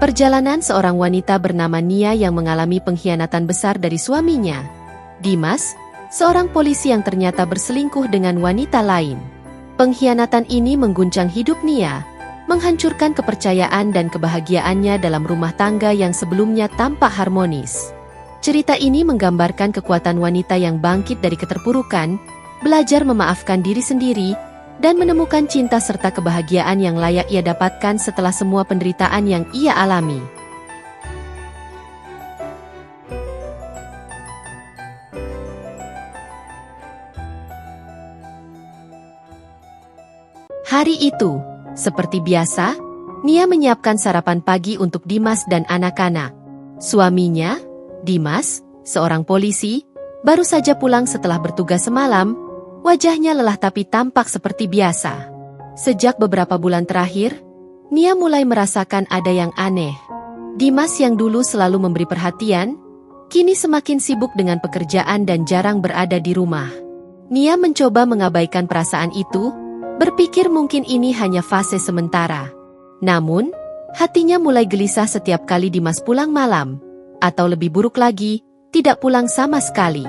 Perjalanan seorang wanita bernama Nia yang mengalami pengkhianatan besar dari suaminya, Dimas, seorang polisi yang ternyata berselingkuh dengan wanita lain. Pengkhianatan ini mengguncang hidup Nia, menghancurkan kepercayaan dan kebahagiaannya dalam rumah tangga yang sebelumnya tampak harmonis. Cerita ini menggambarkan kekuatan wanita yang bangkit dari keterpurukan, belajar memaafkan diri sendiri, dan menemukan cinta serta kebahagiaan yang layak ia dapatkan setelah semua penderitaan yang ia alami. Hari itu, seperti biasa, Nia menyiapkan sarapan pagi untuk Dimas dan anak-anak. Suaminya, Dimas, seorang polisi, baru saja pulang setelah bertugas semalam. Wajahnya lelah tapi tampak seperti biasa. Sejak beberapa bulan terakhir, Nia mulai merasakan ada yang aneh. Dimas yang dulu selalu memberi perhatian, kini semakin sibuk dengan pekerjaan dan jarang berada di rumah. Nia mencoba mengabaikan perasaan itu, berpikir mungkin ini hanya fase sementara. Namun, hatinya mulai gelisah setiap kali Dimas pulang malam, atau lebih buruk lagi, tidak pulang sama sekali.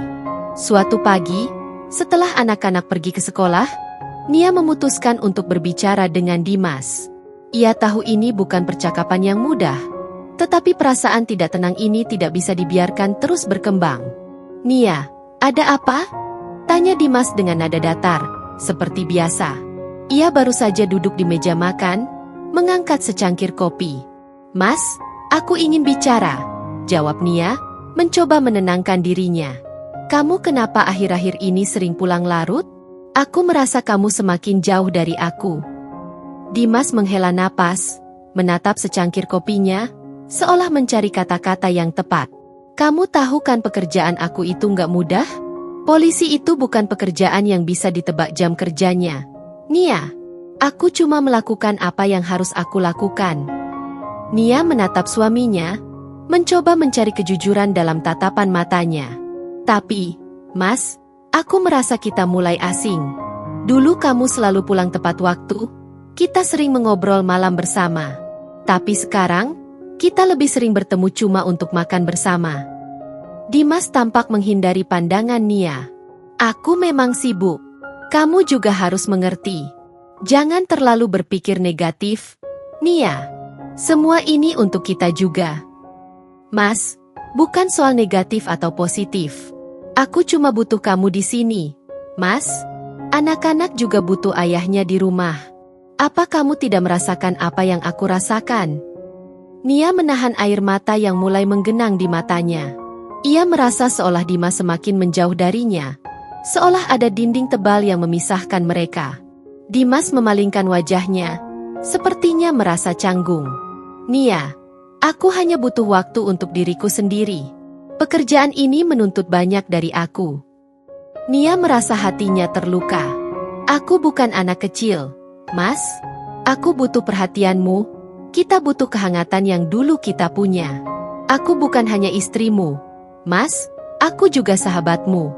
Suatu pagi, setelah anak-anak pergi ke sekolah, Nia memutuskan untuk berbicara dengan Dimas. Ia tahu ini bukan percakapan yang mudah, tetapi perasaan tidak tenang ini tidak bisa dibiarkan terus berkembang. "Nia, ada apa?" tanya Dimas dengan nada datar, seperti biasa. Ia baru saja duduk di meja makan, mengangkat secangkir kopi. "Mas, aku ingin bicara," jawab Nia, mencoba menenangkan dirinya. "Kamu kenapa akhir-akhir ini sering pulang larut? Aku merasa kamu semakin jauh dari aku." Dimas menghela napas, menatap secangkir kopinya, seolah mencari kata-kata yang tepat. "Kamu tahu kan pekerjaan aku itu nggak mudah? Polisi itu bukan pekerjaan yang bisa ditebak jam kerjanya. Nia, aku cuma melakukan apa yang harus aku lakukan." Nia menatap suaminya, mencoba mencari kejujuran dalam tatapan matanya. "Tapi, Mas, aku merasa kita mulai asing. Dulu kamu selalu pulang tepat waktu, kita sering mengobrol malam bersama. Tapi sekarang, kita lebih sering bertemu cuma untuk makan bersama." Dimas tampak menghindari pandangan Nia. "Aku memang sibuk. Kamu juga harus mengerti. Jangan terlalu berpikir negatif, Nia. Semua ini untuk kita juga." "Mas, bukan soal negatif atau positif. Aku cuma butuh kamu di sini, Mas. Anak-anak juga butuh ayahnya di rumah. Apa kamu tidak merasakan apa yang aku rasakan?" Nia menahan air mata yang mulai menggenang di matanya. Ia merasa seolah Dimas semakin menjauh darinya, seolah ada dinding tebal yang memisahkan mereka. Dimas memalingkan wajahnya, sepertinya merasa canggung. "Nia, aku hanya butuh waktu untuk diriku sendiri. Pekerjaan ini menuntut banyak dari aku." Nia merasa hatinya terluka. "Aku bukan anak kecil, Mas. Aku butuh perhatianmu. Kita butuh kehangatan yang dulu kita punya. Aku bukan hanya istrimu, Mas. Aku juga sahabatmu."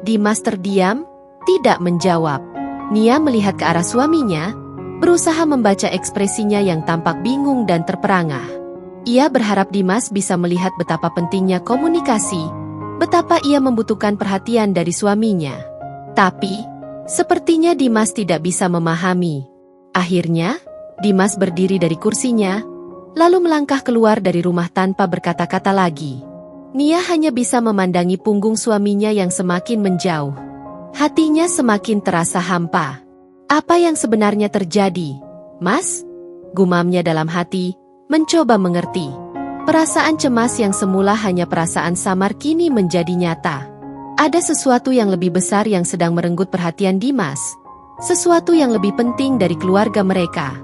Dimas terdiam, tidak menjawab. Nia melihat ke arah suaminya, berusaha membaca ekspresinya yang tampak bingung dan terperangah. Ia berharap Dimas bisa melihat betapa pentingnya komunikasi, betapa ia membutuhkan perhatian dari suaminya. Tapi, sepertinya Dimas tidak bisa memahami. Akhirnya, Dimas berdiri dari kursinya, lalu melangkah keluar dari rumah tanpa berkata-kata lagi. Nia hanya bisa memandangi punggung suaminya yang semakin menjauh. Hatinya semakin terasa hampa. "Apa yang sebenarnya terjadi, Mas?" gumamnya dalam hati, mencoba mengerti. Perasaan cemas yang semula hanya perasaan samar kini menjadi nyata. Ada sesuatu yang lebih besar yang sedang merenggut perhatian Dimas. Sesuatu yang lebih penting dari keluarga mereka.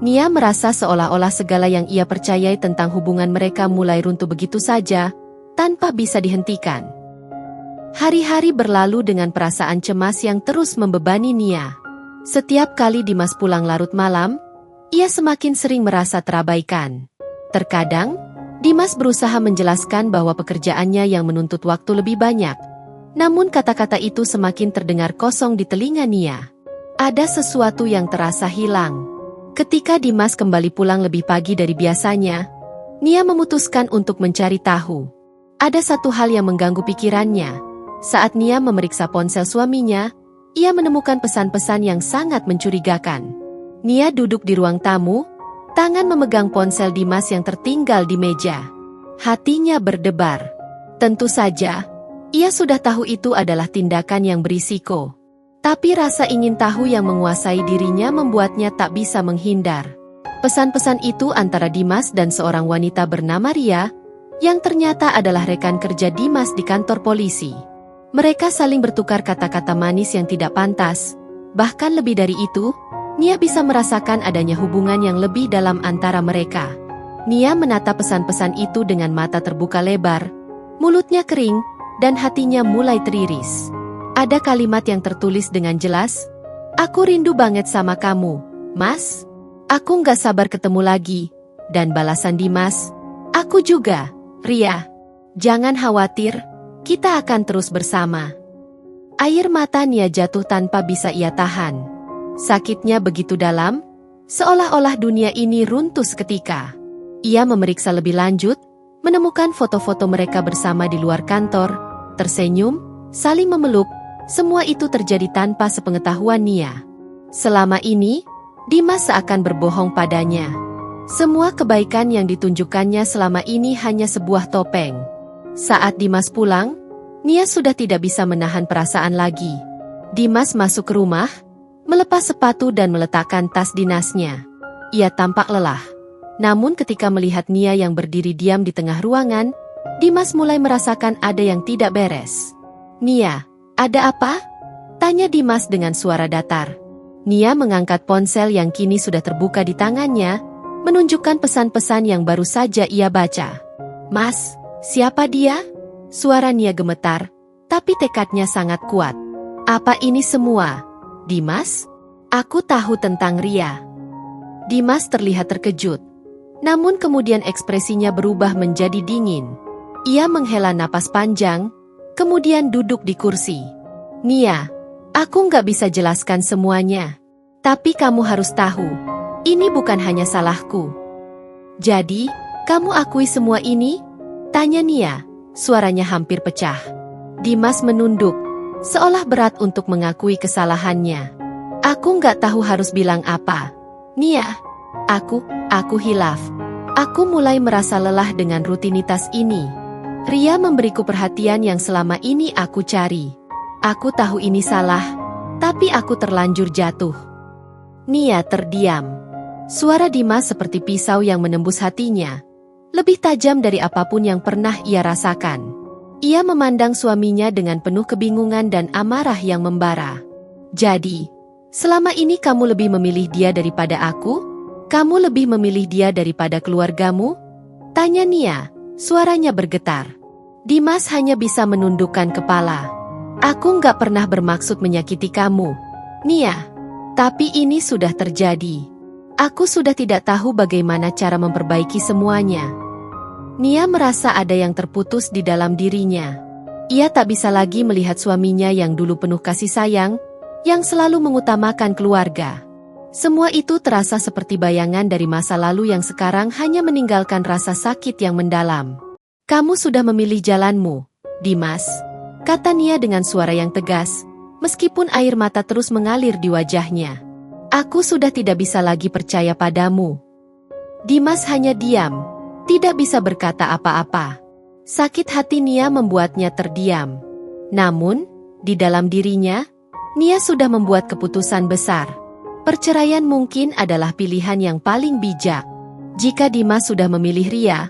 Nia merasa seolah-olah segala yang ia percayai tentang hubungan mereka mulai runtuh begitu saja, tanpa bisa dihentikan. Hari-hari berlalu dengan perasaan cemas yang terus membebani Nia. Setiap kali Dimas pulang larut malam, ia semakin sering merasa terabaikan. Terkadang, Dimas berusaha menjelaskan bahwa pekerjaannya yang menuntut waktu lebih banyak. Namun kata-kata itu semakin terdengar kosong di telinga Nia. Ada sesuatu yang terasa hilang. Ketika Dimas kembali pulang lebih pagi dari biasanya, Nia memutuskan untuk mencari tahu. Ada satu hal yang mengganggu pikirannya. Saat Nia memeriksa ponsel suaminya, ia menemukan pesan-pesan yang sangat mencurigakan. Nia duduk di ruang tamu, tangan memegang ponsel Dimas yang tertinggal di meja. Hatinya berdebar. Tentu saja, ia sudah tahu itu adalah tindakan yang berisiko. Tapi rasa ingin tahu yang menguasai dirinya membuatnya tak bisa menghindar. Pesan-pesan itu antara Dimas dan seorang wanita bernama Ria, yang ternyata adalah rekan kerja Dimas di kantor polisi. Mereka saling bertukar kata-kata manis yang tidak pantas. Bahkan lebih dari itu, Nia bisa merasakan adanya hubungan yang lebih dalam antara mereka. Nia menatap pesan-pesan itu dengan mata terbuka lebar, mulutnya kering, dan hatinya mulai teriris. Ada kalimat yang tertulis dengan jelas, "Aku rindu banget sama kamu, Mas. Aku nggak sabar ketemu lagi." Dan balasan Dimas, "Aku juga, Ria. Jangan khawatir, kita akan terus bersama." Air mata Nia jatuh tanpa bisa ia tahan. Sakitnya begitu dalam, seolah-olah dunia ini runtuh seketika. Ia memeriksa lebih lanjut, menemukan foto-foto mereka bersama di luar kantor, tersenyum, saling memeluk, semua itu terjadi tanpa sepengetahuan Nia. Selama ini, Dimas seakan berbohong padanya. Semua kebaikan yang ditunjukkannya selama ini hanya sebuah topeng. Saat Dimas pulang, Nia sudah tidak bisa menahan perasaan lagi. Dimas masuk ke rumah, melepas sepatu dan meletakkan tas dinasnya. Ia tampak lelah. Namun ketika melihat Nia yang berdiri diam di tengah ruangan, Dimas mulai merasakan ada yang tidak beres. "Nia, ada apa?" tanya Dimas dengan suara datar. Nia mengangkat ponsel yang kini sudah terbuka di tangannya, menunjukkan pesan-pesan yang baru saja ia baca. "Mas, siapa dia?" Suara Nia gemetar, tapi tekadnya sangat kuat. "Apa ini semua, Dimas? Aku tahu tentang Ria." Dimas terlihat terkejut. Namun kemudian ekspresinya berubah menjadi dingin. Ia menghela napas panjang, kemudian duduk di kursi. "Nia, aku nggak bisa jelaskan semuanya. Tapi kamu harus tahu, ini bukan hanya salahku." "Jadi, kamu akui semua ini?" tanya Nia, suaranya hampir pecah. Dimas menunduk, seolah berat untuk mengakui kesalahannya. "Aku nggak tahu harus bilang apa. Nia, aku hilaf. Aku mulai merasa lelah dengan rutinitas ini. Ria memberiku perhatian yang selama ini aku cari. Aku tahu ini salah, tapi aku terlanjur jatuh." Nia terdiam. Suara Dimas seperti pisau yang menembus hatinya, lebih tajam dari apapun yang pernah ia rasakan. Ia memandang suaminya dengan penuh kebingungan dan amarah yang membara. "Jadi, selama ini kamu lebih memilih dia daripada aku? Kamu lebih memilih dia daripada keluargamu?" tanya Nia, suaranya bergetar. Dimas hanya bisa menundukkan kepala. "Aku nggak pernah bermaksud menyakiti kamu, Nia. Tapi ini sudah terjadi. Aku sudah tidak tahu bagaimana cara memperbaiki semuanya." Nia merasa ada yang terputus di dalam dirinya. Ia tak bisa lagi melihat suaminya yang dulu penuh kasih sayang, yang selalu mengutamakan keluarga. Semua itu terasa seperti bayangan dari masa lalu yang sekarang hanya meninggalkan rasa sakit yang mendalam. "Kamu sudah memilih jalanmu, Dimas," kata Nia dengan suara yang tegas, meskipun air mata terus mengalir di wajahnya. "Aku sudah tidak bisa lagi percaya padamu." Dimas hanya diam, tidak bisa berkata apa-apa. Sakit hati Nia membuatnya terdiam. Namun, di dalam dirinya, Nia sudah membuat keputusan besar. Perceraian mungkin adalah pilihan yang paling bijak. Jika Dimas sudah memilih Ria,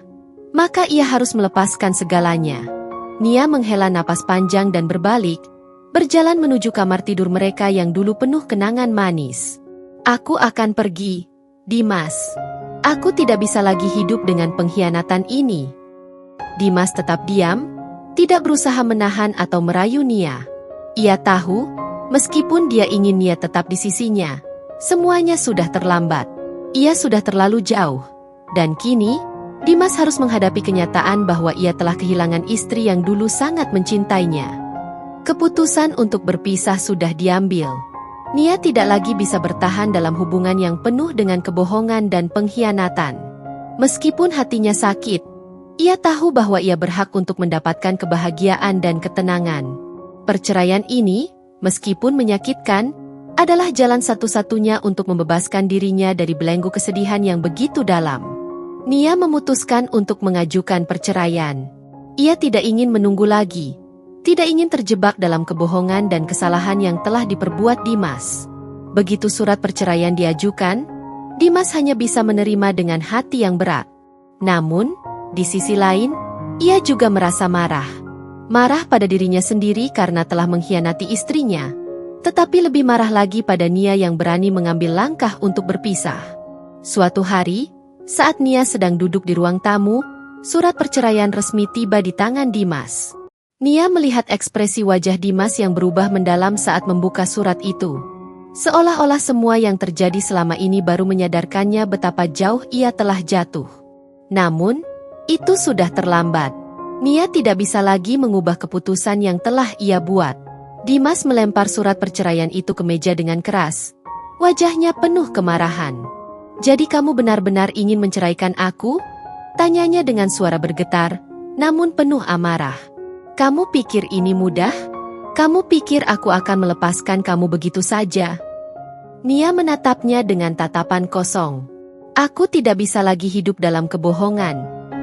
maka ia harus melepaskan segalanya. Nia menghela napas panjang dan berbalik, berjalan menuju kamar tidur mereka yang dulu penuh kenangan manis. "Aku akan pergi, Dimas. Aku tidak bisa lagi hidup dengan pengkhianatan ini." Dimas tetap diam, tidak berusaha menahan atau merayu Nia. Ia tahu, meskipun dia ingin Nia tetap di sisinya, semuanya sudah terlambat. Ia sudah terlalu jauh. Dan kini, Dimas harus menghadapi kenyataan bahwa ia telah kehilangan istri yang dulu sangat mencintainya. Keputusan untuk berpisah sudah diambil. Nia tidak lagi bisa bertahan dalam hubungan yang penuh dengan kebohongan dan pengkhianatan. Meskipun hatinya sakit, ia tahu bahwa ia berhak untuk mendapatkan kebahagiaan dan ketenangan. Perceraian ini, meskipun menyakitkan, adalah jalan satu-satunya untuk membebaskan dirinya dari belenggu kesedihan yang begitu dalam. Nia memutuskan untuk mengajukan perceraian. Ia tidak ingin menunggu lagi, tidak ingin terjebak dalam kebohongan dan kesalahan yang telah diperbuat Dimas. Begitu surat perceraian diajukan, Dimas hanya bisa menerima dengan hati yang berat. Namun, di sisi lain, ia juga merasa marah. Marah pada dirinya sendiri karena telah mengkhianati istrinya. Tetapi lebih marah lagi pada Nia yang berani mengambil langkah untuk berpisah. Suatu hari, saat Nia sedang duduk di ruang tamu, surat perceraian resmi tiba di tangan Dimas. Nia melihat ekspresi wajah Dimas yang berubah mendalam saat membuka surat itu. Seolah-olah semua yang terjadi selama ini baru menyadarkannya betapa jauh ia telah jatuh. Namun, itu sudah terlambat. Nia tidak bisa lagi mengubah keputusan yang telah ia buat. Dimas melempar surat perceraian itu ke meja dengan keras. Wajahnya penuh kemarahan. "Jadi kamu benar-benar ingin menceraikan aku?" tanyanya dengan suara bergetar, namun penuh amarah. "Kamu pikir ini mudah? Kamu pikir aku akan melepaskan kamu begitu saja?" Nia menatapnya dengan tatapan kosong. "Aku tidak bisa lagi hidup dalam kebohongan.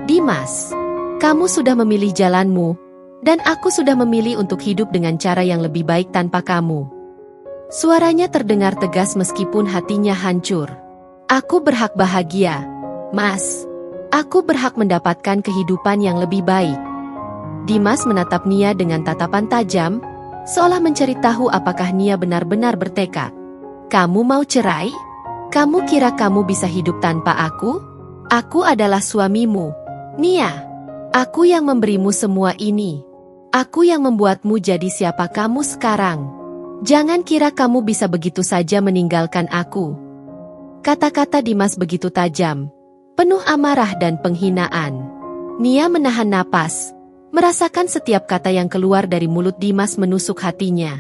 Dimas, kamu sudah memilih jalanmu, dan aku sudah memilih untuk hidup dengan cara yang lebih baik tanpa kamu." Suaranya terdengar tegas meskipun hatinya hancur. "Aku berhak bahagia, Mas. Aku berhak mendapatkan kehidupan yang lebih baik." Dimas menatap Nia dengan tatapan tajam, seolah mencari tahu apakah Nia benar-benar bertekad. "Kamu mau cerai? Kamu kira kamu bisa hidup tanpa aku? Aku adalah suamimu, Nia. Aku yang memberimu semua ini. Aku yang membuatmu jadi siapa kamu sekarang. Jangan kira kamu bisa begitu saja meninggalkan aku." Kata-kata Dimas begitu tajam, penuh amarah dan penghinaan. Nia menahan napas, merasakan setiap kata yang keluar dari mulut Dimas menusuk hatinya.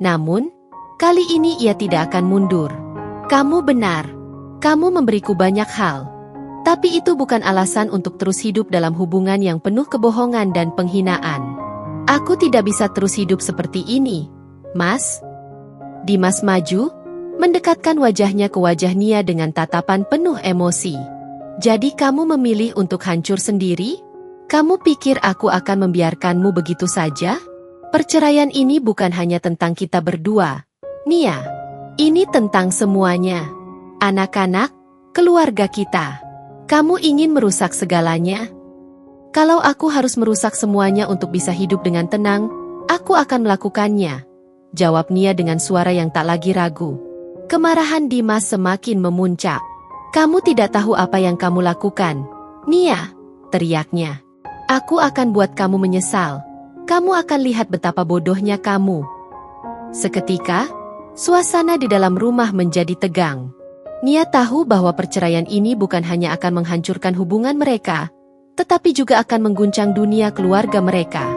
Namun, kali ini ia tidak akan mundur. "Kamu benar. Kamu memberiku banyak hal. Tapi itu bukan alasan untuk terus hidup dalam hubungan yang penuh kebohongan dan penghinaan. Aku tidak bisa terus hidup seperti ini, Mas." Dimas maju, mendekatkan wajahnya ke wajah Nia dengan tatapan penuh emosi. "Jadi kamu memilih untuk hancur sendiri? Kamu pikir aku akan membiarkanmu begitu saja? Perceraian ini bukan hanya tentang kita berdua, Nia. Ini tentang semuanya. Anak-anak, keluarga kita. Kamu ingin merusak segalanya? Kalau aku harus merusak semuanya untuk bisa hidup dengan tenang, aku akan melakukannya," jawab Nia dengan suara yang tak lagi ragu. Kemarahan Dimas semakin memuncak. "Kamu tidak tahu apa yang kamu lakukan, Nia," teriaknya. "Aku akan buat kamu menyesal. Kamu akan lihat betapa bodohnya kamu." Seketika, suasana di dalam rumah menjadi tegang. Nia tahu bahwa perceraian ini bukan hanya akan menghancurkan hubungan mereka, tetapi juga akan mengguncang dunia keluarga mereka.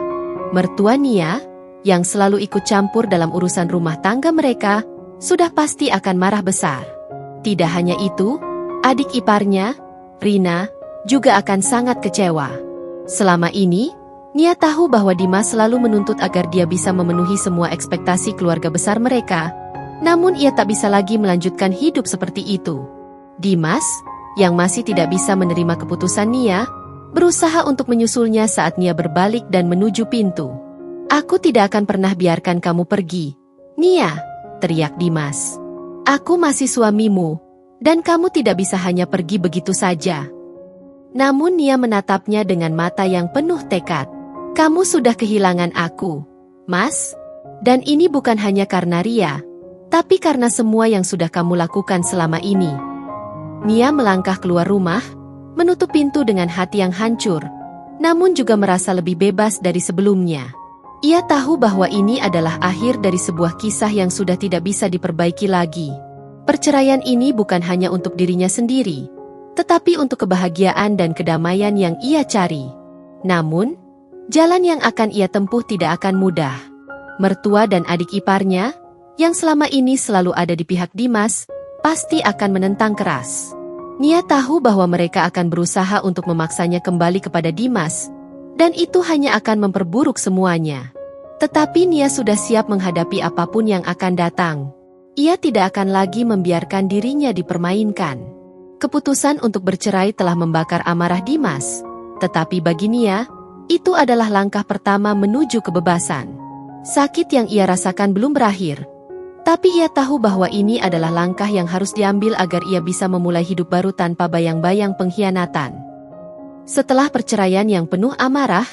Mertua Nia, yang selalu ikut campur dalam urusan rumah tangga mereka, sudah pasti akan marah besar. Tidak hanya itu, adik iparnya, Rina, juga akan sangat kecewa. Selama ini, Nia tahu bahwa Dimas selalu menuntut agar dia bisa memenuhi semua ekspektasi keluarga besar mereka, namun ia tak bisa lagi melanjutkan hidup seperti itu. Dimas, yang masih tidak bisa menerima keputusan Nia, berusaha untuk menyusulnya saat Nia berbalik dan menuju pintu. "Aku tidak akan pernah biarkan kamu pergi, Nia," teriak Dimas. "Aku masih suamimu, dan kamu tidak bisa hanya pergi begitu saja." Namun Nia menatapnya dengan mata yang penuh tekad. "Kamu sudah kehilangan aku, Mas. Dan ini bukan hanya karena Ria, tapi karena semua yang sudah kamu lakukan selama ini." Nia melangkah keluar rumah, menutup pintu dengan hati yang hancur, namun juga merasa lebih bebas dari sebelumnya. Ia tahu bahwa ini adalah akhir dari sebuah kisah yang sudah tidak bisa diperbaiki lagi. Perceraian ini bukan hanya untuk dirinya sendiri, tetapi untuk kebahagiaan dan kedamaian yang ia cari. Namun, jalan yang akan ia tempuh tidak akan mudah. Mertua dan adik iparnya, yang selama ini selalu ada di pihak Dimas, pasti akan menentang keras. Nia tahu bahwa mereka akan berusaha untuk memaksanya kembali kepada Dimas, dan itu hanya akan memperburuk semuanya. Tetapi Nia sudah siap menghadapi apapun yang akan datang. Ia tidak akan lagi membiarkan dirinya dipermainkan. Keputusan untuk bercerai telah membakar amarah Dimas, tetapi bagi Nia, itu adalah langkah pertama menuju kebebasan. Sakit yang ia rasakan belum berakhir, tapi ia tahu bahwa ini adalah langkah yang harus diambil agar ia bisa memulai hidup baru tanpa bayang-bayang pengkhianatan. Setelah perceraian yang penuh amarah,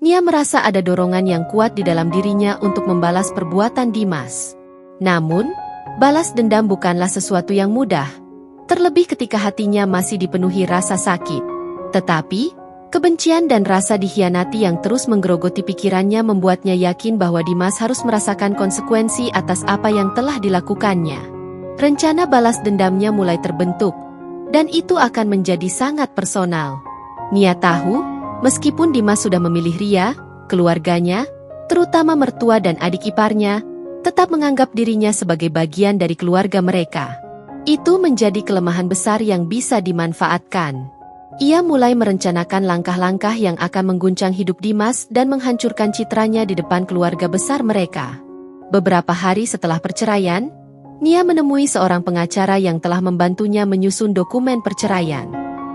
Nia merasa ada dorongan yang kuat di dalam dirinya untuk membalas perbuatan Dimas. Namun, balas dendam bukanlah sesuatu yang mudah, terlebih ketika hatinya masih dipenuhi rasa sakit. Tetapi, kebencian dan rasa dikhianati yang terus menggerogoti pikirannya membuatnya yakin bahwa Dimas harus merasakan konsekuensi atas apa yang telah dilakukannya. Rencana balas dendamnya mulai terbentuk, dan itu akan menjadi sangat personal. Nia tahu, meskipun Dimas sudah memilih Ria, keluarganya, terutama mertua dan adik iparnya, tetap menganggap dirinya sebagai bagian dari keluarga mereka. Itu menjadi kelemahan besar yang bisa dimanfaatkan. Ia mulai merencanakan langkah-langkah yang akan mengguncang hidup Dimas dan menghancurkan citranya di depan keluarga besar mereka. Beberapa hari setelah perceraian, Nia menemui seorang pengacara yang telah membantunya menyusun dokumen perceraian.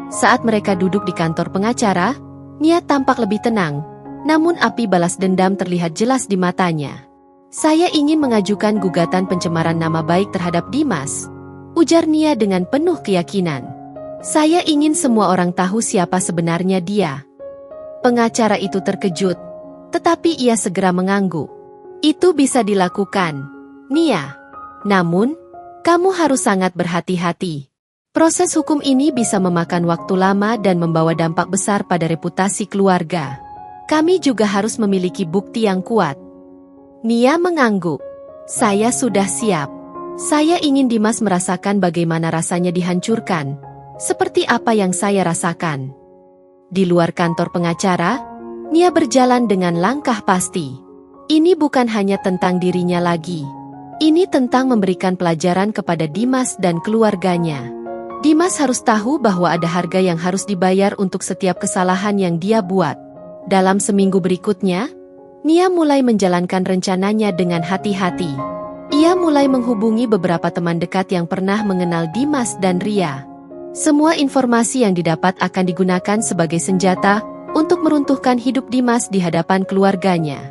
Saat mereka duduk di kantor pengacara, Nia tampak lebih tenang, namun api balas dendam terlihat jelas di matanya. "Saya ingin mengajukan gugatan pencemaran nama baik terhadap Dimas," ujar Nia dengan penuh keyakinan. "Saya ingin semua orang tahu siapa sebenarnya dia." Pengacara itu terkejut, tetapi ia segera mengangguk. "Itu bisa dilakukan, Nia. Namun, kamu harus sangat berhati-hati. Proses hukum ini bisa memakan waktu lama dan membawa dampak besar pada reputasi keluarga. Kami juga harus memiliki bukti yang kuat." Nia mengangguk. "Saya sudah siap. Saya ingin Dimas merasakan bagaimana rasanya dihancurkan, seperti apa yang saya rasakan." Di luar kantor pengacara, Nia berjalan dengan langkah pasti. Ini bukan hanya tentang dirinya lagi. Ini tentang memberikan pelajaran kepada Dimas dan keluarganya. Dimas harus tahu bahwa ada harga yang harus dibayar untuk setiap kesalahan yang dia buat. Dalam seminggu berikutnya, Nia mulai menjalankan rencananya dengan hati-hati. Ia mulai menghubungi beberapa teman dekat yang pernah mengenal Dimas dan Ria. Semua informasi yang didapat akan digunakan sebagai senjata untuk meruntuhkan hidup Dimas di hadapan keluarganya.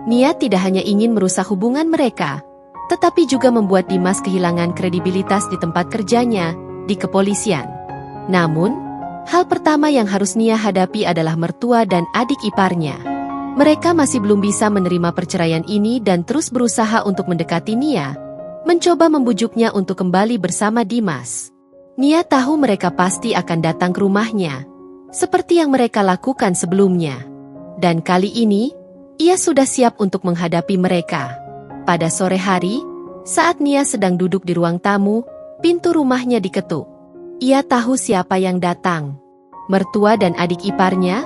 Nia tidak hanya ingin merusak hubungan mereka, tetapi juga membuat Dimas kehilangan kredibilitas di tempat kerjanya, di kepolisian. Namun, hal pertama yang harus Nia hadapi adalah mertua dan adik iparnya. Mereka masih belum bisa menerima perceraian ini dan terus berusaha untuk mendekati Nia, mencoba membujuknya untuk kembali bersama Dimas. Nia tahu mereka pasti akan datang ke rumahnya, seperti yang mereka lakukan sebelumnya. Dan kali ini, ia sudah siap untuk menghadapi mereka. Pada sore hari, saat Nia sedang duduk di ruang tamu, pintu rumahnya diketuk. Ia tahu siapa yang datang. Mertua dan adik iparnya,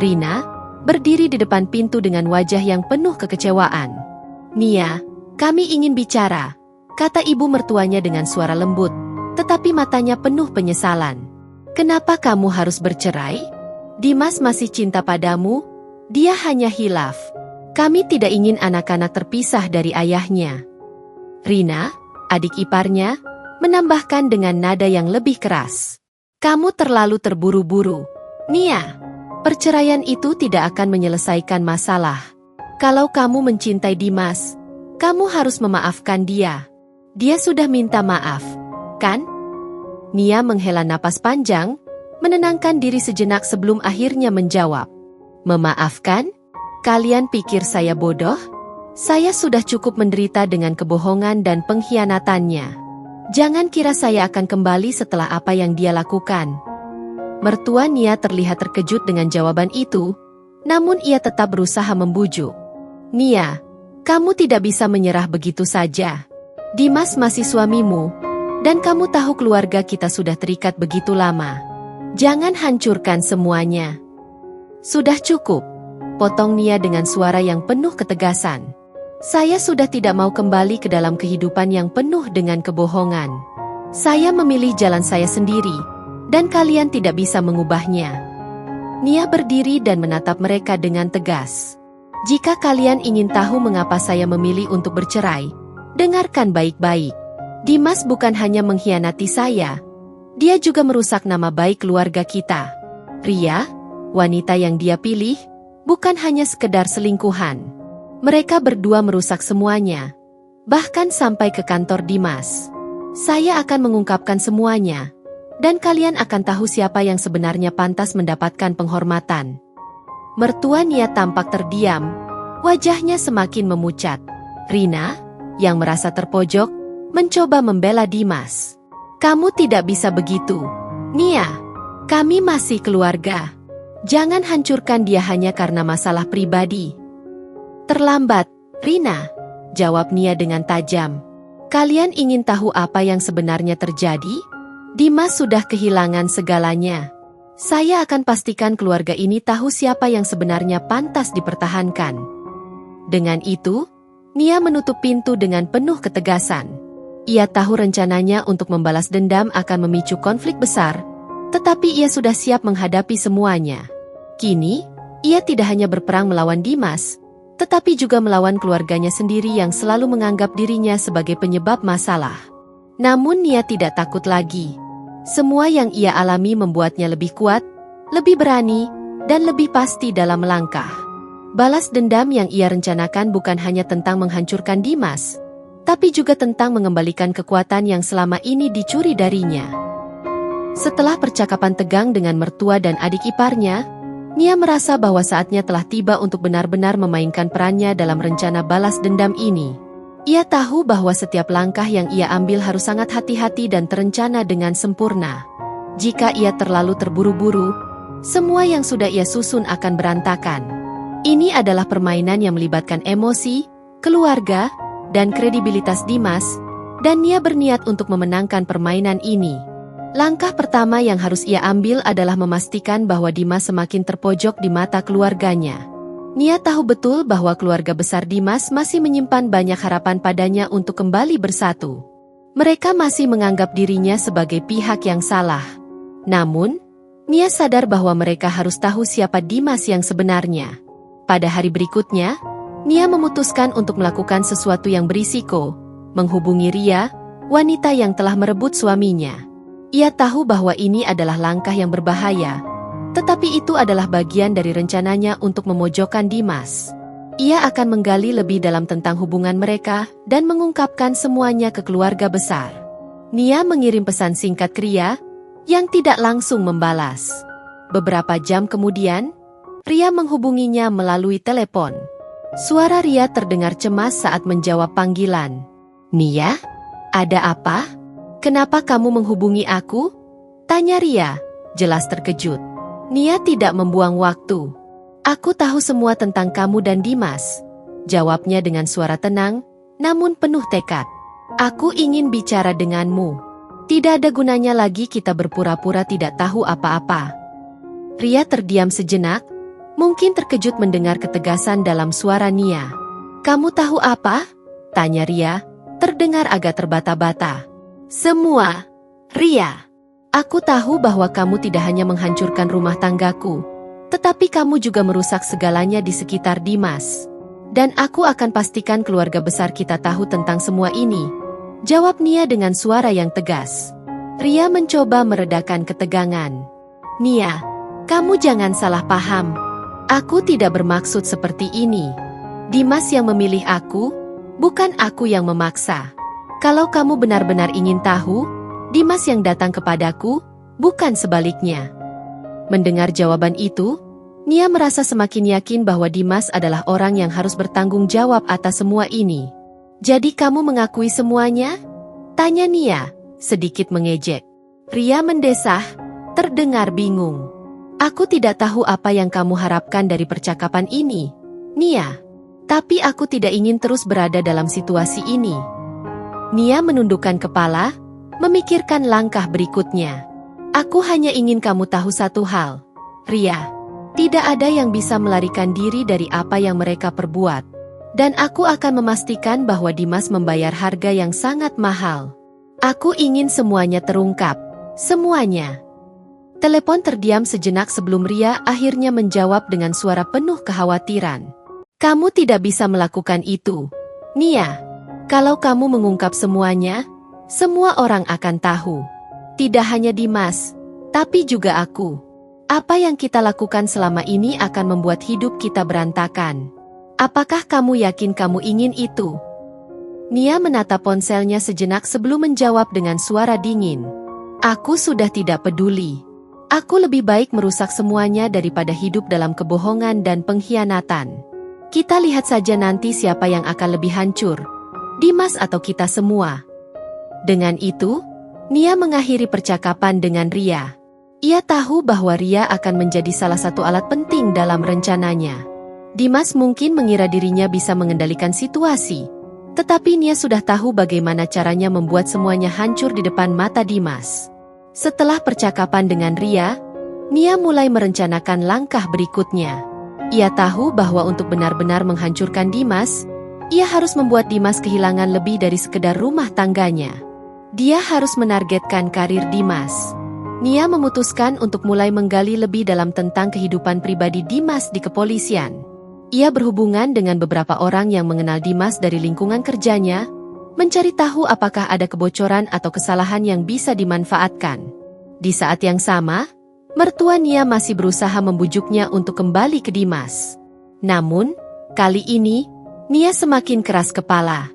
Rina, berdiri di depan pintu dengan wajah yang penuh kekecewaan. "Nia, kami ingin bicara," kata ibu mertuanya dengan suara lembut, tetapi matanya penuh penyesalan. "Kenapa kamu harus bercerai? Dimas masih cinta padamu, dia hanya hilaf. Kami tidak ingin anak-anak terpisah dari ayahnya." Rina, adik iparnya, menambahkan dengan nada yang lebih keras. "Kamu terlalu terburu-buru, Nia. Perceraian itu tidak akan menyelesaikan masalah. Kalau kamu mencintai Dimas, kamu harus memaafkan dia. Dia sudah minta maaf, kan?" Nia menghela napas panjang, menenangkan diri sejenak sebelum akhirnya menjawab. "Memaafkan? Kalian pikir saya bodoh? Saya sudah cukup menderita dengan kebohongan dan pengkhianatannya. Jangan kira saya akan kembali setelah apa yang dia lakukan." Mertua Nia terlihat terkejut dengan jawaban itu, namun ia tetap berusaha membujuk. "Nia, kamu tidak bisa menyerah begitu saja. Dimas masih suamimu, dan kamu tahu keluarga kita sudah terikat begitu lama. Jangan hancurkan semuanya." "Sudah cukup," potong Nia dengan suara yang penuh ketegasan. "Saya sudah tidak mau kembali ke dalam kehidupan yang penuh dengan kebohongan. Saya memilih jalan saya sendiri, dan kalian tidak bisa mengubahnya. Nia berdiri dan menatap mereka dengan tegas. Jika kalian ingin tahu mengapa saya memilih untuk bercerai, dengarkan baik-baik. Dimas bukan hanya mengkhianati saya, dia juga merusak nama baik keluarga kita. Ria, wanita yang dia pilih, bukan hanya sekedar selingkuhan. Mereka berdua merusak semuanya, bahkan sampai ke kantor Dimas. Saya akan mengungkapkan semuanya, dan kalian akan tahu siapa yang sebenarnya pantas mendapatkan penghormatan. Mertua Nia tampak terdiam, wajahnya semakin memucat. Rina, yang merasa terpojok, mencoba membela Dimas. Kamu tidak bisa begitu. Nia, kami masih keluarga. Jangan hancurkan dia hanya karena masalah pribadi. Terlambat, Rina, jawab Nia dengan tajam. Kalian ingin tahu apa yang sebenarnya terjadi? Dimas sudah kehilangan segalanya. Saya akan pastikan keluarga ini tahu siapa yang sebenarnya pantas dipertahankan. Dengan itu, Nia menutup pintu dengan penuh ketegasan. Ia tahu rencananya untuk membalas dendam akan memicu konflik besar, tetapi ia sudah siap menghadapi semuanya. Kini, ia tidak hanya berperang melawan Dimas, tetapi juga melawan keluarganya sendiri yang selalu menganggap dirinya sebagai penyebab masalah. Namun Nia tidak takut lagi. Semua yang ia alami membuatnya lebih kuat, lebih berani, dan lebih pasti dalam melangkah. Balas dendam yang ia rencanakan bukan hanya tentang menghancurkan Dimas, tapi juga tentang mengembalikan kekuatan yang selama ini dicuri darinya. Setelah percakapan tegang dengan mertua dan adik iparnya, Nia merasa bahwa saatnya telah tiba untuk benar-benar memainkan perannya dalam rencana balas dendam ini. Ia tahu bahwa setiap langkah yang ia ambil harus sangat hati-hati dan terencana dengan sempurna. Jika ia terlalu terburu-buru, semua yang sudah ia susun akan berantakan. Ini adalah permainan yang melibatkan emosi, keluarga, dan kredibilitas Dimas, dan Nia berniat untuk memenangkan permainan ini. Langkah pertama yang harus ia ambil adalah memastikan bahwa Dimas semakin terpojok di mata keluarganya. Nia tahu betul bahwa keluarga besar Dimas masih menyimpan banyak harapan padanya untuk kembali bersatu. Mereka masih menganggap dirinya sebagai pihak yang salah. Namun, Nia sadar bahwa mereka harus tahu siapa Dimas yang sebenarnya. Pada hari berikutnya, Nia memutuskan untuk melakukan sesuatu yang berisiko, menghubungi Ria, wanita yang telah merebut suaminya. Ia tahu bahwa ini adalah langkah yang berbahaya, tetapi itu adalah bagian dari rencananya untuk memojokkan Dimas. Ia akan menggali lebih dalam tentang hubungan mereka dan mengungkapkan semuanya ke keluarga besar. Nia mengirim pesan singkat ke Ria, yang tidak langsung membalas. Beberapa jam kemudian, Ria menghubunginya melalui telepon. Suara Ria terdengar cemas saat menjawab panggilan. Nia, ada apa? Kenapa kamu menghubungi aku? Tanya Ria, jelas terkejut. Nia tidak membuang waktu. Aku tahu semua tentang kamu dan Dimas, jawabnya dengan suara tenang, namun penuh tekad. Aku ingin bicara denganmu. Tidak ada gunanya lagi kita berpura-pura tidak tahu apa-apa. Ria terdiam sejenak, mungkin terkejut mendengar ketegasan dalam suara Nia. Kamu tahu apa? Tanya Ria, terdengar agak terbata-bata. Semua, Ria. Aku tahu bahwa kamu tidak hanya menghancurkan rumah tanggaku, tetapi kamu juga merusak segalanya di sekitar Dimas. Dan aku akan pastikan keluarga besar kita tahu tentang semua ini, jawab Nia dengan suara yang tegas. Ria mencoba meredakan ketegangan. Nia, kamu jangan salah paham. Aku tidak bermaksud seperti ini. Dimas yang memilih aku, bukan aku yang memaksa. Kalau kamu benar-benar ingin tahu, Dimas yang datang kepadaku, bukan sebaliknya. Mendengar jawaban itu, Nia merasa semakin yakin bahwa Dimas adalah orang yang harus bertanggung jawab atas semua ini. Jadi kamu mengakui semuanya? Tanya Nia, sedikit mengejek. Ria mendesah, terdengar bingung. Aku tidak tahu apa yang kamu harapkan dari percakapan ini, Nia. Tapi aku tidak ingin terus berada dalam situasi ini. Nia menundukkan kepala, memikirkan langkah berikutnya. Aku hanya ingin kamu tahu satu hal, Ria. Tidak ada yang bisa melarikan diri dari apa yang mereka perbuat. Dan aku akan memastikan bahwa Dimas membayar harga yang sangat mahal. Aku ingin semuanya terungkap. Semuanya. Telepon terdiam sejenak sebelum Ria akhirnya menjawab dengan suara penuh kekhawatiran. Kamu tidak bisa melakukan itu, Nia. Kalau kamu mengungkap semuanya, semua orang akan tahu. Tidak hanya Dimas, tapi juga aku. Apa yang kita lakukan selama ini akan membuat hidup kita berantakan. Apakah kamu yakin kamu ingin itu? Nia menatap ponselnya sejenak sebelum menjawab dengan suara dingin. Aku sudah tidak peduli. Aku lebih baik merusak semuanya daripada hidup dalam kebohongan dan pengkhianatan. Kita lihat saja nanti siapa yang akan lebih hancur, Dimas atau kita semua. Dengan itu, Nia mengakhiri percakapan dengan Ria. Ia tahu bahwa Ria akan menjadi salah satu alat penting dalam rencananya. Dimas mungkin mengira dirinya bisa mengendalikan situasi, tetapi Nia sudah tahu bagaimana caranya membuat semuanya hancur di depan mata Dimas. Setelah percakapan dengan Ria, Nia mulai merencanakan langkah berikutnya. Ia tahu bahwa untuk benar-benar menghancurkan Dimas, ia harus membuat Dimas kehilangan lebih dari sekedar rumah tangganya. Dia harus menargetkan karir Dimas. Nia memutuskan untuk mulai menggali lebih dalam tentang kehidupan pribadi Dimas di kepolisian. Ia berhubungan dengan beberapa orang yang mengenal Dimas dari lingkungan kerjanya, mencari tahu apakah ada kebocoran atau kesalahan yang bisa dimanfaatkan. Di saat yang sama, mertua Nia masih berusaha membujuknya untuk kembali ke Dimas. Namun, kali ini, Nia semakin keras kepala.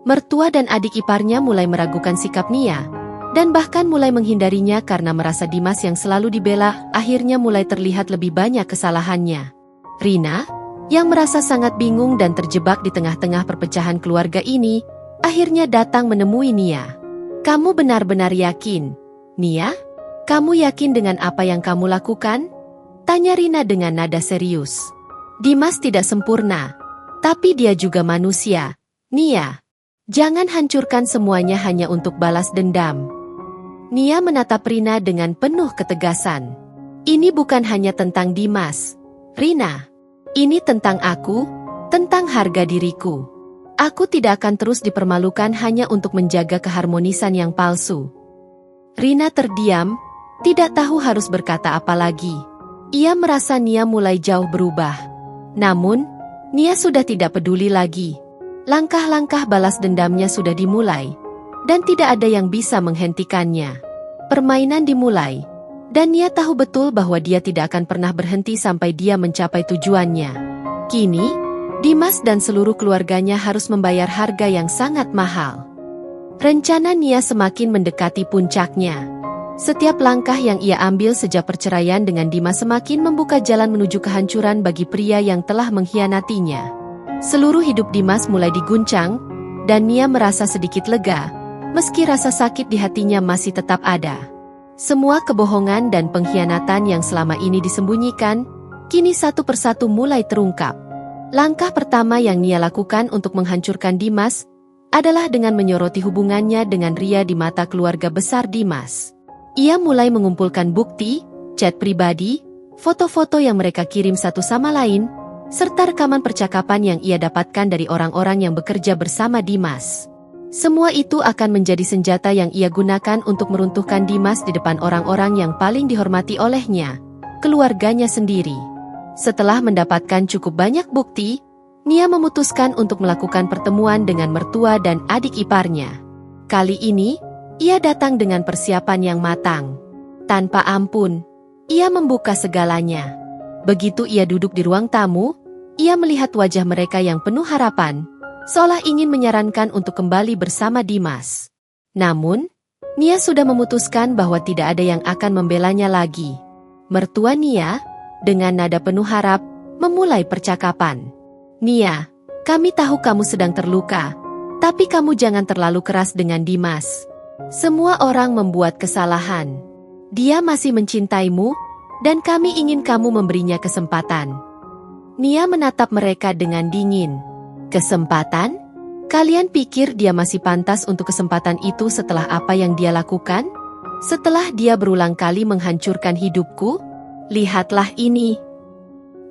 Mertua dan adik iparnya mulai meragukan sikap Nia, dan bahkan mulai menghindarinya karena merasa Dimas yang selalu dibela akhirnya mulai terlihat lebih banyak kesalahannya. Rina, yang merasa sangat bingung dan terjebak di tengah-tengah perpecahan keluarga ini, akhirnya datang menemui Nia. Kamu benar-benar yakin, Nia? Kamu yakin dengan apa yang kamu lakukan? Tanya Rina dengan nada serius. Dimas tidak sempurna, tapi dia juga manusia, Nia. Jangan hancurkan semuanya hanya untuk balas dendam. Nia menatap Rina dengan penuh ketegasan. Ini bukan hanya tentang Dimas, Rina. Ini tentang aku, tentang harga diriku. Aku tidak akan terus dipermalukan hanya untuk menjaga keharmonisan yang palsu. Rina terdiam, tidak tahu harus berkata apa lagi. Ia merasa Nia mulai jauh berubah. Namun, Nia sudah tidak peduli lagi. Langkah-langkah balas dendamnya sudah dimulai, dan tidak ada yang bisa menghentikannya. Permainan dimulai, dan Nia tahu betul bahwa dia tidak akan pernah berhenti sampai dia mencapai tujuannya. Kini, Dimas dan seluruh keluarganya harus membayar harga yang sangat mahal. Rencana Nia semakin mendekati puncaknya. Setiap langkah yang ia ambil sejak perceraian dengan Dimas semakin membuka jalan menuju kehancuran bagi pria yang telah mengkhianatinya. Seluruh hidup Dimas mulai diguncang, dan Nia merasa sedikit lega, meski rasa sakit di hatinya masih tetap ada. Semua kebohongan dan pengkhianatan yang selama ini disembunyikan, kini satu persatu mulai terungkap. Langkah pertama yang Nia lakukan untuk menghancurkan Dimas adalah dengan menyoroti hubungannya dengan Ria di mata keluarga besar Dimas. Ia mulai mengumpulkan bukti, chat pribadi, foto-foto yang mereka kirim satu sama lain, serta rekaman percakapan yang ia dapatkan dari orang-orang yang bekerja bersama Dimas. Semua itu akan menjadi senjata yang ia gunakan untuk meruntuhkan Dimas di depan orang-orang yang paling dihormati olehnya, keluarganya sendiri. Setelah mendapatkan cukup banyak bukti, Nia memutuskan untuk melakukan pertemuan dengan mertua dan adik iparnya. Kali ini, ia datang dengan persiapan yang matang. Tanpa ampun, ia membuka segalanya. Begitu ia duduk di ruang tamu, ia melihat wajah mereka yang penuh harapan, seolah ingin menyarankan untuk kembali bersama Dimas. Namun, Nia sudah memutuskan bahwa tidak ada yang akan membelanya lagi. Mertua Nia, dengan nada penuh harap, memulai percakapan. Nia, kami tahu kamu sedang terluka, tapi kamu jangan terlalu keras dengan Dimas. Semua orang membuat kesalahan. Dia masih mencintaimu, dan kami ingin kamu memberinya kesempatan. Nia menatap mereka dengan dingin. Kesempatan? Kalian pikir dia masih pantas untuk kesempatan itu setelah apa yang dia lakukan? Setelah dia berulang kali menghancurkan hidupku? Lihatlah ini.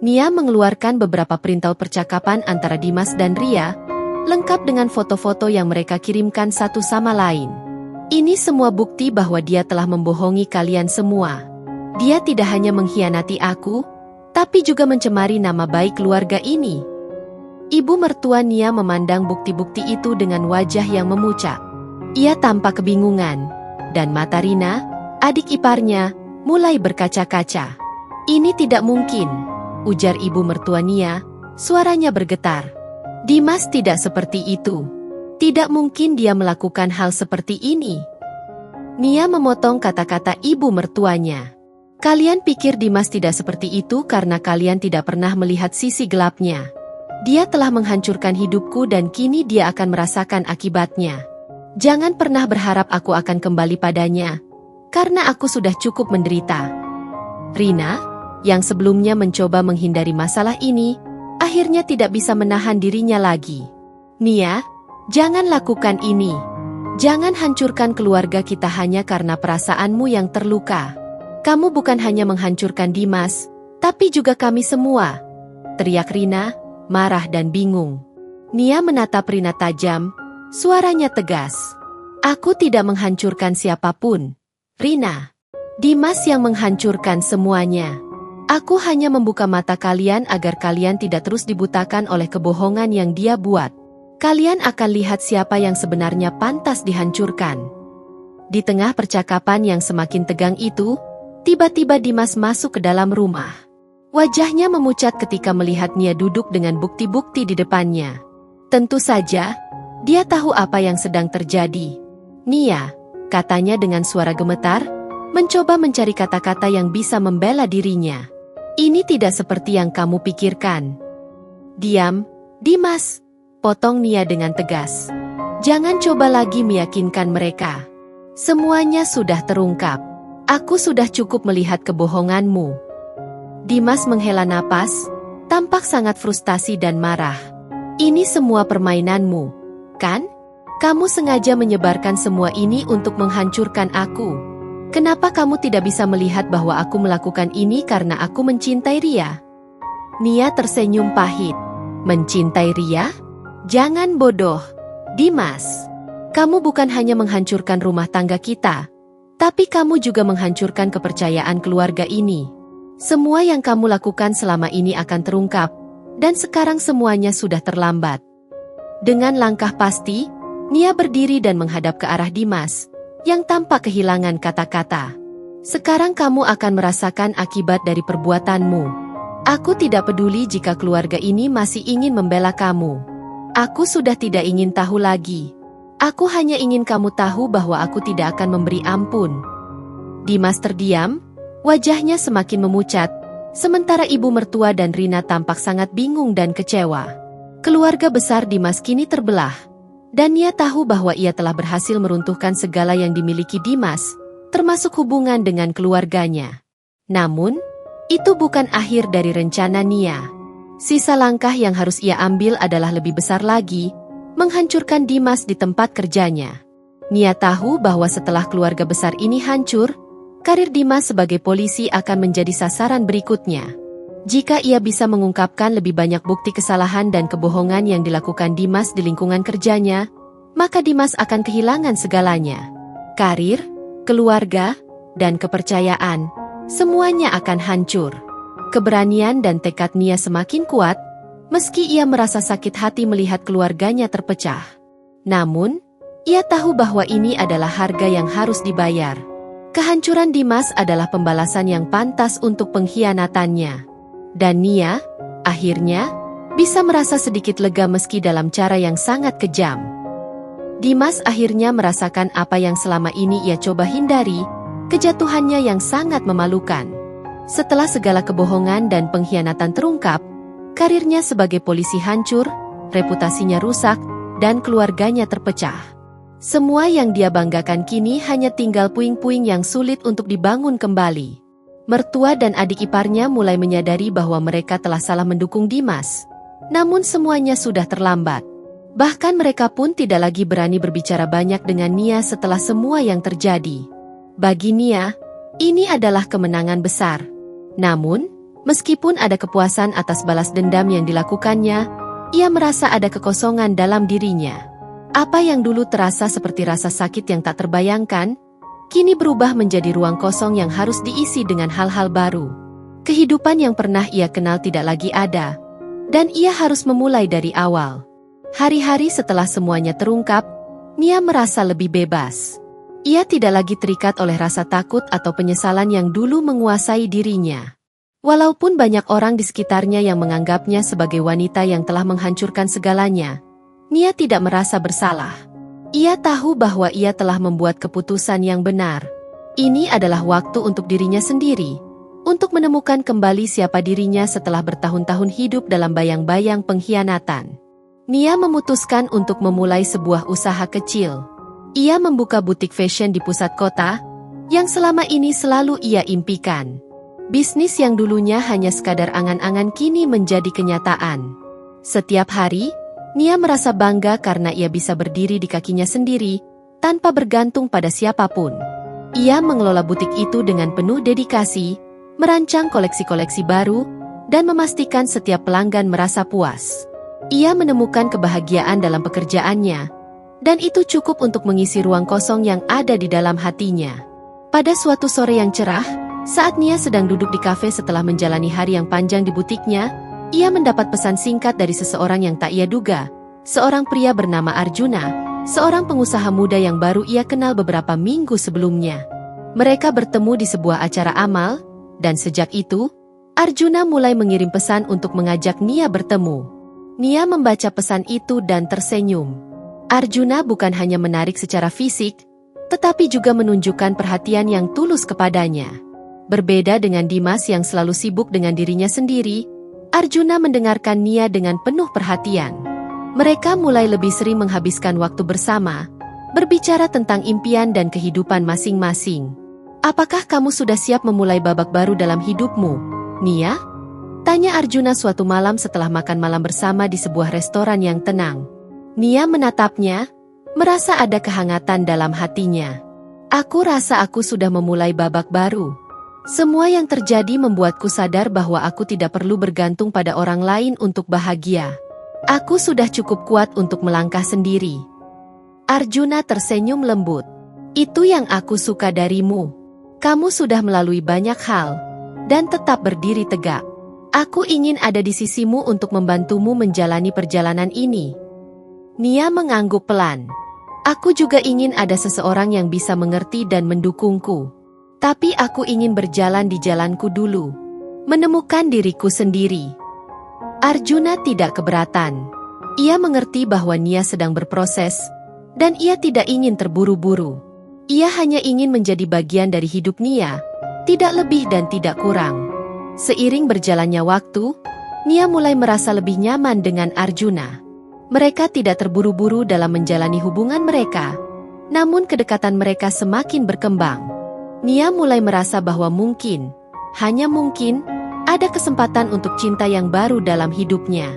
Nia mengeluarkan beberapa printout percakapan antara Dimas dan Ria, lengkap dengan foto-foto yang mereka kirimkan satu sama lain. Ini semua bukti bahwa dia telah membohongi kalian semua. Dia tidak hanya mengkhianati aku, tapi juga mencemari nama baik keluarga ini. Ibu mertua Nia memandang bukti-bukti itu dengan wajah yang memucat. Ia tampak kebingungan, dan mata Rina, adik iparnya, mulai berkaca-kaca. Ini tidak mungkin, ujar ibu mertua Nia, suaranya bergetar. Dimas tidak seperti itu. Tidak mungkin dia melakukan hal seperti ini. Nia memotong kata-kata ibu mertuanya. Kalian pikir Dimas tidak seperti itu karena kalian tidak pernah melihat sisi gelapnya. Dia telah menghancurkan hidupku dan kini dia akan merasakan akibatnya. Jangan pernah berharap aku akan kembali padanya, karena aku sudah cukup menderita. Rina, yang sebelumnya mencoba menghindari masalah ini, akhirnya tidak bisa menahan dirinya lagi. Nia, jangan lakukan ini. Jangan hancurkan keluarga kita hanya karena perasaanmu yang terluka. Kamu bukan hanya menghancurkan Dimas, tapi juga kami semua. Teriak Rina, marah dan bingung. Nia menatap Rina tajam, suaranya tegas. Aku tidak menghancurkan siapapun. Rina, Dimas yang menghancurkan semuanya. Aku hanya membuka mata kalian agar kalian tidak terus dibutakan oleh kebohongan yang dia buat. Kalian akan lihat siapa yang sebenarnya pantas dihancurkan. Di tengah percakapan yang semakin tegang itu, tiba-tiba Dimas masuk ke dalam rumah. Wajahnya memucat ketika melihat Nia duduk dengan bukti-bukti di depannya. Tentu saja, dia tahu apa yang sedang terjadi. Nia, katanya dengan suara gemetar, mencoba mencari kata-kata yang bisa membela dirinya. Ini tidak seperti yang kamu pikirkan. Diam, Dimas, potong Nia dengan tegas. Jangan coba lagi meyakinkan mereka. Semuanya sudah terungkap. Aku sudah cukup melihat kebohonganmu. Dimas menghela napas, tampak sangat frustasi dan marah. Ini semua permainanmu, kan? Kamu sengaja menyebarkan semua ini untuk menghancurkan aku. Kenapa kamu tidak bisa melihat bahwa aku melakukan ini karena aku mencintai Ria? Nia tersenyum pahit. Mencintai Ria? Jangan bodoh, Dimas. Kamu bukan hanya menghancurkan rumah tangga kita, tapi kamu juga menghancurkan kepercayaan keluarga ini. Semua yang kamu lakukan selama ini akan terungkap, dan sekarang semuanya sudah terlambat. Dengan langkah pasti, Nia berdiri dan menghadap ke arah Dimas, yang tampak kehilangan kata-kata. Sekarang kamu akan merasakan akibat dari perbuatanmu. Aku tidak peduli jika keluarga ini masih ingin membela kamu. Aku sudah tidak ingin tahu lagi. Aku hanya ingin kamu tahu bahwa aku tidak akan memberi ampun. Dimas terdiam, wajahnya semakin memucat, sementara ibu mertua dan Rina tampak sangat bingung dan kecewa. Keluarga besar Dimas kini terbelah, dan Nia tahu bahwa ia telah berhasil meruntuhkan segala yang dimiliki Dimas, termasuk hubungan dengan keluarganya. Namun, itu bukan akhir dari rencana Nia. Sisa langkah yang harus ia ambil adalah lebih besar lagi, menghancurkan Dimas di tempat kerjanya. Nia tahu bahwa setelah keluarga besar ini hancur, karir Dimas sebagai polisi akan menjadi sasaran berikutnya. Jika ia bisa mengungkapkan lebih banyak bukti kesalahan dan kebohongan yang dilakukan Dimas di lingkungan kerjanya, maka Dimas akan kehilangan segalanya. Karir, keluarga, dan kepercayaan, semuanya akan hancur. Keberanian dan tekad Nia semakin kuat, meski ia merasa sakit hati melihat keluarganya terpecah. Namun, ia tahu bahwa ini adalah harga yang harus dibayar. Kehancuran Dimas adalah pembalasan yang pantas untuk pengkhianatannya. Dan Nia, akhirnya, bisa merasa sedikit lega meski dalam cara yang sangat kejam. Dimas akhirnya merasakan apa yang selama ini ia coba hindari, kejatuhannya yang sangat memalukan. Setelah segala kebohongan dan pengkhianatan terungkap, karirnya sebagai polisi hancur, reputasinya rusak, dan keluarganya terpecah. Semua yang dia banggakan kini hanya tinggal puing-puing yang sulit untuk dibangun kembali. Mertua dan adik iparnya mulai menyadari bahwa mereka telah salah mendukung Dimas. Namun semuanya sudah terlambat. Bahkan mereka pun tidak lagi berani berbicara banyak dengan Nia setelah semua yang terjadi. Bagi Nia, ini adalah kemenangan besar. Namun, meskipun ada kepuasan atas balas dendam yang dilakukannya, ia merasa ada kekosongan dalam dirinya. Apa yang dulu terasa seperti rasa sakit yang tak terbayangkan, kini berubah menjadi ruang kosong yang harus diisi dengan hal-hal baru. Kehidupan yang pernah ia kenal tidak lagi ada, dan ia harus memulai dari awal. Hari-hari setelah semuanya terungkap, Nia merasa lebih bebas. Ia tidak lagi terikat oleh rasa takut atau penyesalan yang dulu menguasai dirinya. Walaupun banyak orang di sekitarnya yang menganggapnya sebagai wanita yang telah menghancurkan segalanya, Nia tidak merasa bersalah. Ia tahu bahwa ia telah membuat keputusan yang benar. Ini adalah waktu untuk dirinya sendiri, untuk menemukan kembali siapa dirinya setelah bertahun-tahun hidup dalam bayang-bayang pengkhianatan. Nia memutuskan untuk memulai sebuah usaha kecil. Ia membuka butik fashion di pusat kota, yang selama ini selalu ia impikan. Bisnis yang dulunya hanya sekadar angan-angan kini menjadi kenyataan. Setiap hari, Nia merasa bangga karena ia bisa berdiri di kakinya sendiri, tanpa bergantung pada siapapun. Ia mengelola butik itu dengan penuh dedikasi, merancang koleksi-koleksi baru, dan memastikan setiap pelanggan merasa puas. Ia menemukan kebahagiaan dalam pekerjaannya, dan itu cukup untuk mengisi ruang kosong yang ada di dalam hatinya. Pada suatu sore yang cerah, saat Nia sedang duduk di kafe setelah menjalani hari yang panjang di butiknya, ia mendapat pesan singkat dari seseorang yang tak ia duga, seorang pria bernama Arjuna, seorang pengusaha muda yang baru ia kenal beberapa minggu sebelumnya. Mereka bertemu di sebuah acara amal, dan sejak itu, Arjuna mulai mengirim pesan untuk mengajak Nia bertemu. Nia membaca pesan itu dan tersenyum. Arjuna bukan hanya menarik secara fisik, tetapi juga menunjukkan perhatian yang tulus kepadanya. Berbeda dengan Dimas yang selalu sibuk dengan dirinya sendiri, Arjuna mendengarkan Nia dengan penuh perhatian. Mereka mulai lebih sering menghabiskan waktu bersama, berbicara tentang impian dan kehidupan masing-masing. "Apakah kamu sudah siap memulai babak baru dalam hidupmu, Nia?" tanya Arjuna suatu malam setelah makan malam bersama di sebuah restoran yang tenang. Nia menatapnya, merasa ada kehangatan dalam hatinya. "Aku rasa aku sudah memulai babak baru. Semua yang terjadi membuatku sadar bahwa aku tidak perlu bergantung pada orang lain untuk bahagia. Aku sudah cukup kuat untuk melangkah sendiri." Arjuna tersenyum lembut. "Itu yang aku suka darimu. Kamu sudah melalui banyak hal, dan tetap berdiri tegak. Aku ingin ada di sisimu untuk membantumu menjalani perjalanan ini." Nia mengangguk pelan. "Aku juga ingin ada seseorang yang bisa mengerti dan mendukungku. Tapi aku ingin berjalan di jalanku dulu, menemukan diriku sendiri." Arjuna tidak keberatan. Ia mengerti bahwa Nia sedang berproses, dan ia tidak ingin terburu-buru. Ia hanya ingin menjadi bagian dari hidup Nia, tidak lebih dan tidak kurang. Seiring berjalannya waktu, Nia mulai merasa lebih nyaman dengan Arjuna. Mereka tidak terburu-buru dalam menjalani hubungan mereka, namun kedekatan mereka semakin berkembang. Nia mulai merasa bahwa mungkin, hanya mungkin, ada kesempatan untuk cinta yang baru dalam hidupnya.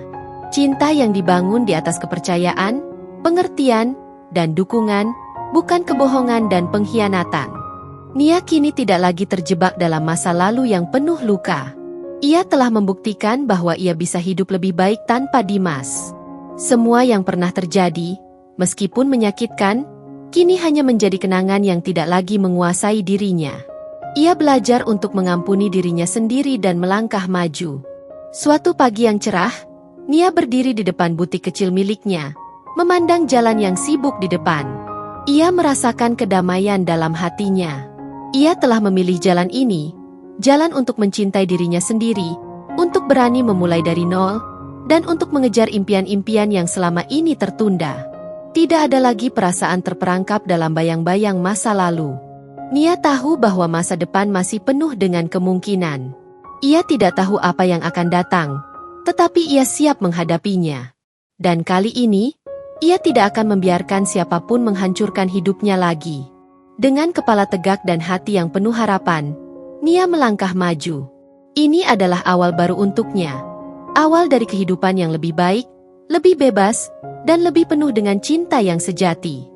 Cinta yang dibangun di atas kepercayaan, pengertian, dan dukungan, bukan kebohongan dan pengkhianatan. Nia kini tidak lagi terjebak dalam masa lalu yang penuh luka. Ia telah membuktikan bahwa ia bisa hidup lebih baik tanpa Dimas. Semua yang pernah terjadi, meskipun menyakitkan, kini hanya menjadi kenangan yang tidak lagi menguasai dirinya. Ia belajar untuk mengampuni dirinya sendiri dan melangkah maju. Suatu pagi yang cerah, Nia berdiri di depan butik kecil miliknya, memandang jalan yang sibuk di depan. Ia merasakan kedamaian dalam hatinya. Ia telah memilih jalan ini, jalan untuk mencintai dirinya sendiri, untuk berani memulai dari nol, dan untuk mengejar impian-impian yang selama ini tertunda. Tidak ada lagi perasaan terperangkap dalam bayang-bayang masa lalu. Nia tahu bahwa masa depan masih penuh dengan kemungkinan. Ia tidak tahu apa yang akan datang, tetapi ia siap menghadapinya. Dan kali ini, ia tidak akan membiarkan siapapun menghancurkan hidupnya lagi. Dengan kepala tegak dan hati yang penuh harapan, Nia melangkah maju. Ini adalah awal baru untuknya. Awal dari kehidupan yang lebih baik, lebih bebas, dan lebih penuh dengan cinta yang sejati.